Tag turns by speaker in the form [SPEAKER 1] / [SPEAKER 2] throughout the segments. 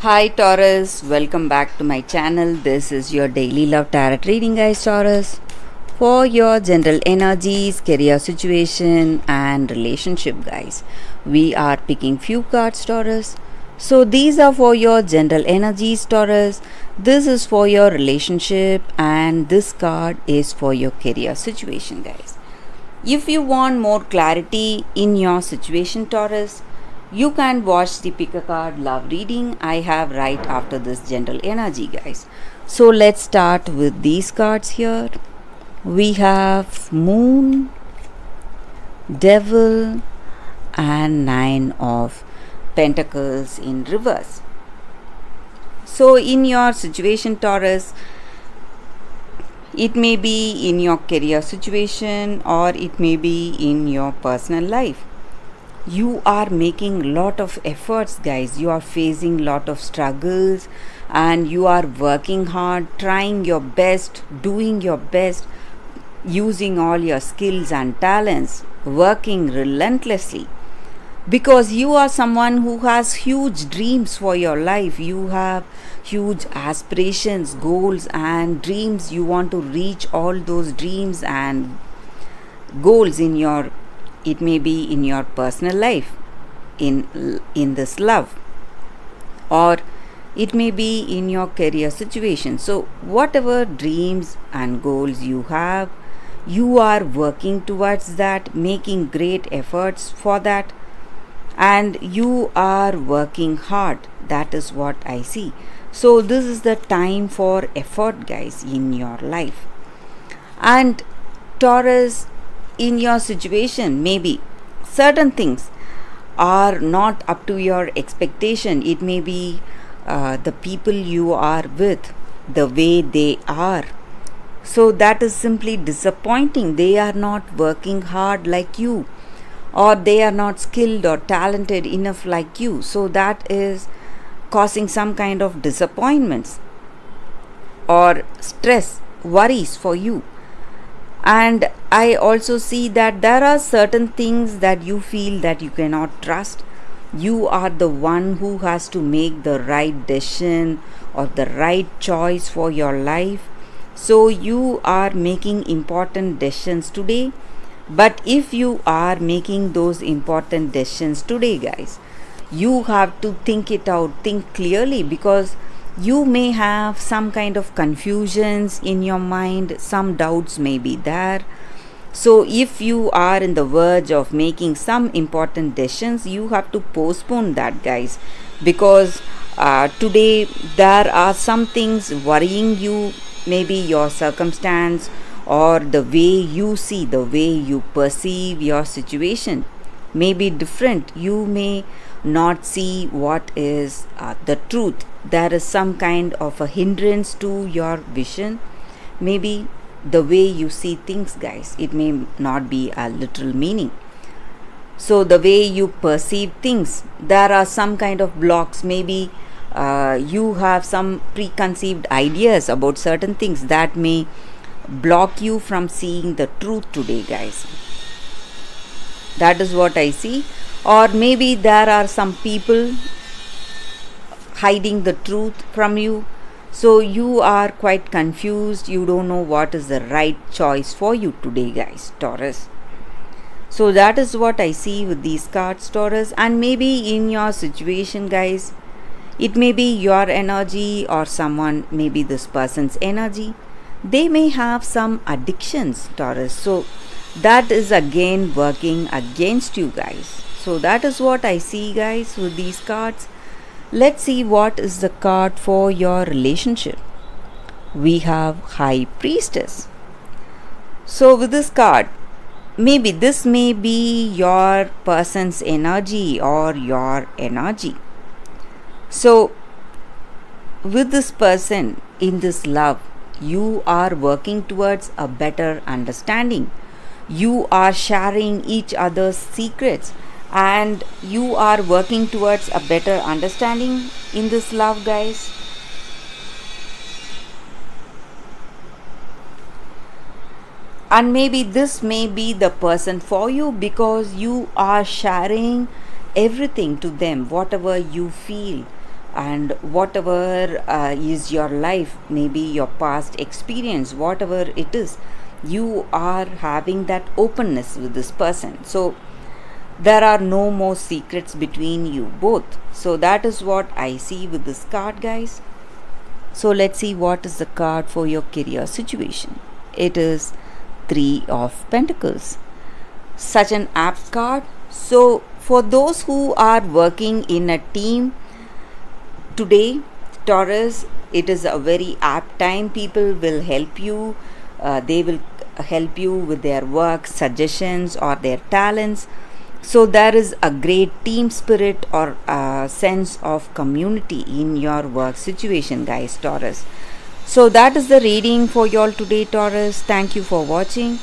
[SPEAKER 1] Hi Taurus, welcome back to my channel. This is your daily love tarot reading, guys. Taurus, for your general energies, career situation and relationship, guys. We are picking few cards, Taurus. So these are for your general energies, Taurus. This is for your relationship and this card is for your career situation, guys. If you want more clarity in your situation, Taurus, you can watch the pick a card love reading I have right after this general energy, guys. So let's start with these cards here. We have Moon, Devil and Nine of Pentacles in reverse. So in your situation, Taurus, it may be in your career situation or it may be in your personal life. You are making lot of efforts, guys. You are facing lot of struggles and you are working hard, trying your best, doing your best, using all your skills and talents, working relentlessly, because you are someone who has huge dreams for your life. You have huge aspirations, goals and dreams. You want to reach all those dreams and goals in your, it may be in your personal life, in this love, or it may be in your career situation. So whatever dreams and goals you have, you are working towards that, making great efforts for that, and you are working hard. That is what I see. So this is the time for effort, guys, in your life. And Taurus, in your situation, maybe certain things are not up to your expectation. It may be the people you are with, the way they are. So that is simply disappointing. They are not working hard like you, or they are not skilled or talented enough like you. So that is causing some kind of disappointments or stress, worries for you. And I also see that there are certain things that you feel that you cannot trust. You are the one who has to make the right decision or the right choice for your life. So you are making important decisions today. But if you are making those important decisions today, guys, you have to think it out, think clearly, because you may have some kind of confusions in your mind, some doubts may be there. So if you are in the verge of making some important decisions, you have to postpone that, guys, because today there are some things worrying you. Maybe your circumstance or the way you see, the way you perceive your situation may be different. You may not see what is the truth. There is some kind of a hindrance to your vision. Maybe the way you see things, guys, it may not be a literal meaning. So the way you perceive things, there are some kind of blocks. Maybe you have some preconceived ideas about certain things that may block you from seeing the truth today, guys. That is what I see. Or maybe there are some people hiding the truth from you. So you are quite confused. You don't know what is the right choice for you today, guys, Taurus. So that is what I see with these cards, Taurus. And maybe in your situation, guys, it may be your energy or someone, maybe this person's energy. They may have some addictions, Taurus. So that is again working against you, guys. So that is what I see, guys, with these cards. Let's see what is the card for your relationship. We have High Priestess. So with this card, maybe this may be your person's energy or your energy. So with this person in this love, you are working towards a better understanding. You are sharing each other's secrets and you are working towards a better understanding in this love, guys. And maybe this may be the person for you because you are sharing everything to them, whatever you feel, and whatever is your life, maybe your past experience, whatever it is, you are having that openness with this person. So there are no more secrets between you both. So that is what I see with this card, guys. So let's see what is the card for your career situation. It is Three of Pentacles. Such an apt card. So for those who are working in a team today, Taurus, it is a very apt time. People will help you. They will help you with their work, suggestions, or their talents. So there is a great team spirit or a sense of community in your work situation, guys, Taurus. So that is the reading for y'all today, Taurus. Thank you for watching.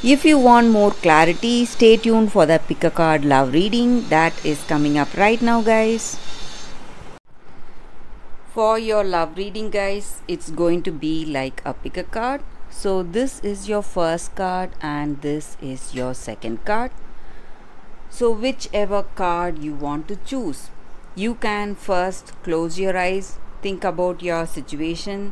[SPEAKER 1] If you want more clarity, stay tuned for the pick a card love reading that is coming up right now, guys. For your love reading, guys, it's going to be like a pick a card. So this is your first card and this is your second card. So whichever card you want to choose, you can first close your eyes, think about your situation,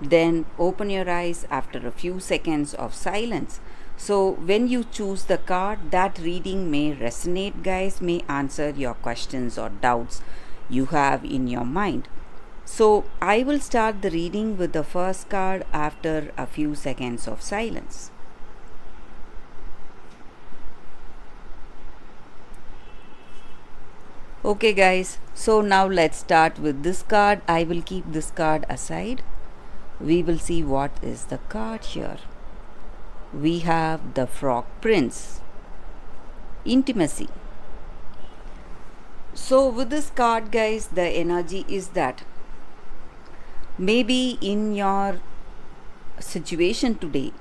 [SPEAKER 1] then open your eyes after a few seconds of silence. So when you choose the card, that reading may resonate, guys, may answer your questions or doubts you have in your mind. So I will start the reading with the first card after a few seconds of silence. Okay, guys, so now let's start with this card. I will keep this card aside. We will see what is the card here. We have the Frog Prince. Intimacy. So with this card, guys, the energy is that maybe in your situation today,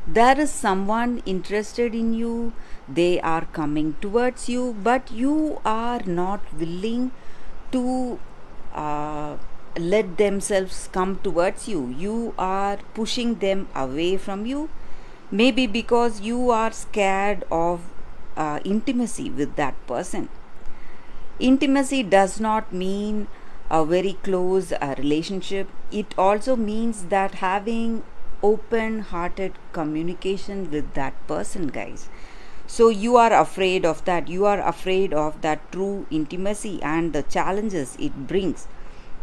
[SPEAKER 1] there is someone interested in you, they are coming towards you, but you are not willing to let themselves come towards you. You are pushing them away from you, maybe because you are scared of intimacy with that person. Intimacy does not mean a very close relationship. It also means that having open-hearted communication with that person, guys. So you are afraid of that. You are afraid of that true intimacy and the challenges it brings.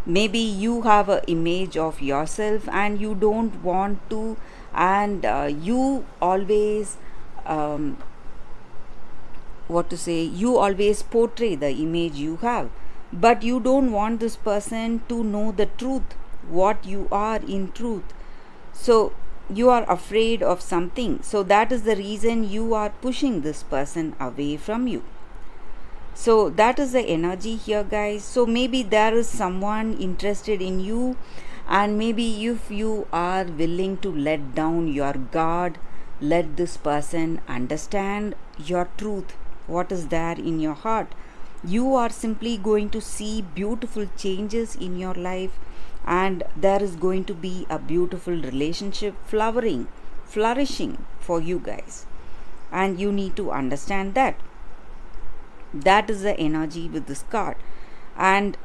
[SPEAKER 1] Maybe you have an image of yourself and you don't want to, and you always you always portray the image you have, but you don't want this person to know the truth, what you are in truth. So you are afraid of something. So that is the reason you are pushing this person away from you. So that is the energy here, guys. So maybe there is someone interested in you, and maybe if you are willing to let down your guard, let this person understand your truth, what is there in your heart, you are simply going to see beautiful changes in your life, and there is going to be a beautiful relationship flourishing for you guys, and you need to understand that. That is the energy with this card. And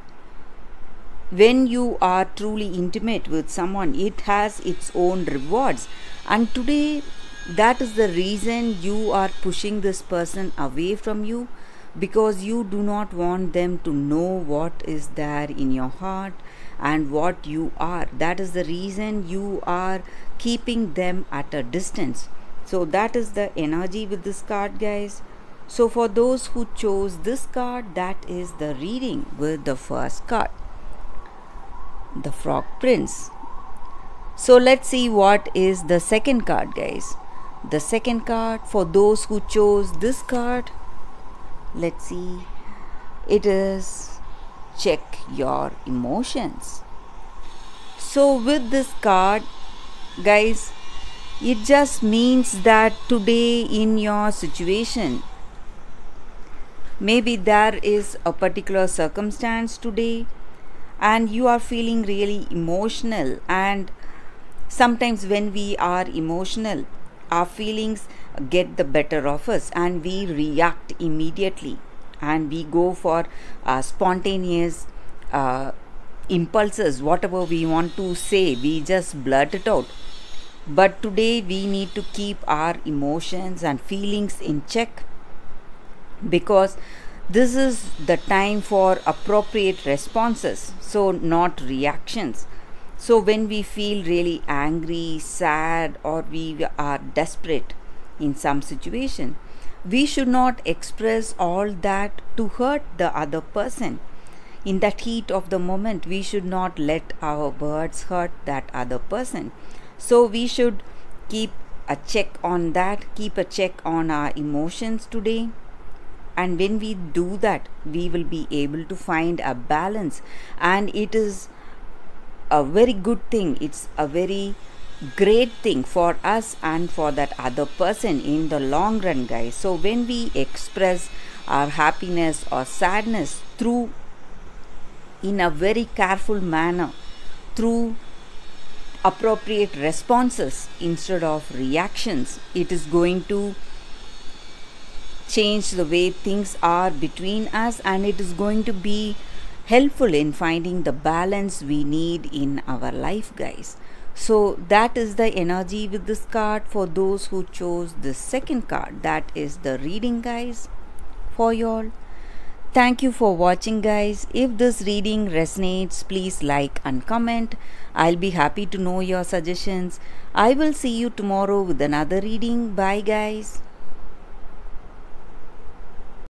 [SPEAKER 1] when you are truly intimate with someone, it has its own rewards, and today that is the reason you are pushing this person away from you, because you do not want them to know what is there in your heart and what you are. That is the reason you are keeping them at a distance. So that is the energy with this card, guys. So for those who chose this card, that is the reading with the first card, the Frog Prince. So let's see what is the second card, guys. The second card, for those who chose this card, let's see, it is check your emotions. So with this card, guys, it just means that today in your situation, maybe there is a particular circumstance today and you are feeling really emotional, and sometimes when we are emotional, our feelings get the better of us and we react immediately and we go for spontaneous uh, impulses, whatever we want to say, we just blurt it out. But today we need to keep our emotions and feelings in check, because this is the time for appropriate responses, so not reactions. So when we feel really angry, sad, or we are desperate in some situation, we should not express all that to hurt the other person. In that heat of the moment, we should not let our words hurt that other person. So we should keep a check on that, keep a check on our emotions today. And when we do that, we will be able to find a balance, and it is a very good thing. It's a very great thing for us and for that other person in the long run, guys. So when we express our happiness or sadness through in a very careful manner, through appropriate responses instead of reactions, it is going to change the way things are between us, and it is going to be helpful in finding the balance we need in our life, guys. So that is the energy with this card for those who chose the second card. That is the reading, guys, for y'all. Thank you for watching, guys. If this reading resonates, please like and comment. I'll be happy to know your suggestions. I will see you tomorrow with another reading. Bye, guys.